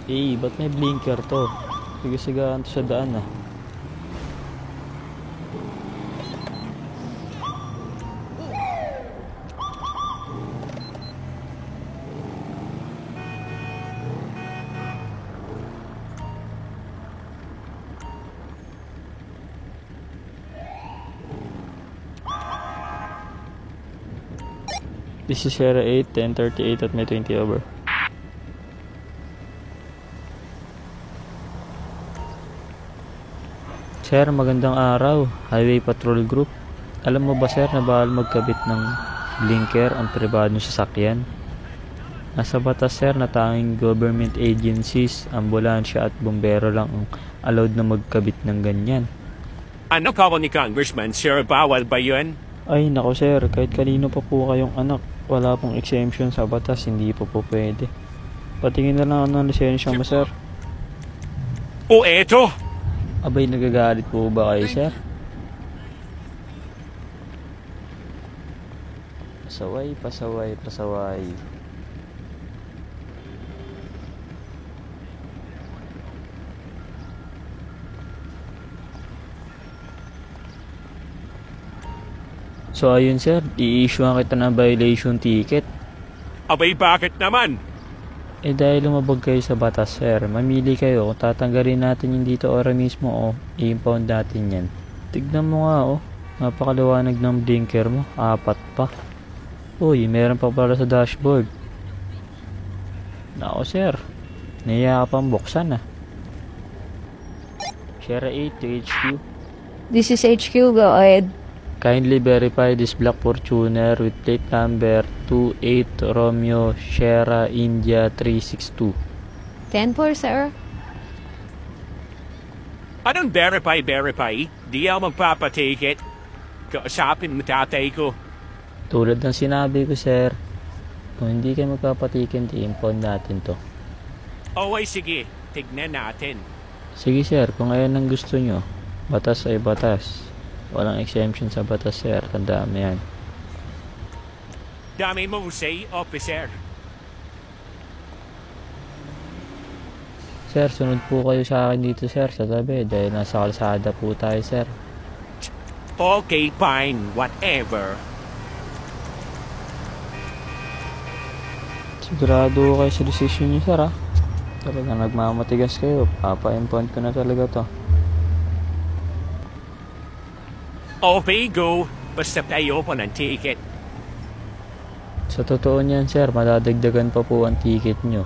Eh, ba't may blinker to? Sige-sigaan to sa daan ah. This is Sierra 8, 10:38 at may 20 over. Sir, magandang araw. Highway Patrol Group. Alam mo ba sir na bawal magkabit ng blinker ang pribadong sasakyan? Nasa batas sir na tanging government agencies, ambulansya at bumbero lang ang allowed na magkabit ng ganyan. Ano ka ni Congressman, sir? Bawal ba yun? Ay nako sir, kahit kanino pa po kayong anak, wala pong exemption sa batas, hindi po pwede. Patingin na lang ako ng lisensya mo sir. O eto! Abay, nagagalit po ba kayo sir? Pasaway, pasaway, pasaway. So ayun sir, i-issuean kita ng violation ticket. Abay, bakit naman? Eh dahil lumabag kayo sa batas sir, mamili kayo kung tatanggalin natin yung dito ora mismo o i-impound natin yan. Tignan mo nga oh, napakaliwanag ng blinker mo, 4 pa. Uy, meron pa pala sa dashboard. Nako sir, nahiya ka pang buksan ah. Sierra 8 to HQ. This is HQ, go ahead. Kindly verify this black Fortuner with plate number 28 Romeo Sierra India 362. 10-4, sir. Anong verify? Di ako magpapatiket. Kausapin mo tatay ko. Tulad ng sinabi ko sir, kung hindi kayo magpapatikin, i-impound natin to. Okay, sige. Tignan natin. Sige sir, kung ayan ang gusto nyo, batas ay batas. Walang exemption sa batas sir, tandaan mo yan. Dami mo say, officer. Sir, sunod po kayo sa akin dito sir, sa tabi, dahil nasa kalsada po tayo sir. Okay, fine. Whatever. Sigurado kayo sa decision nyo sir ha. Talagang nagmamatigas kayo, papa-impound ko na talaga to. Okay, go. Basta tayo po ng ticket. Sa totoo niyan sir, madadagdagan pa po ang ticket nyo.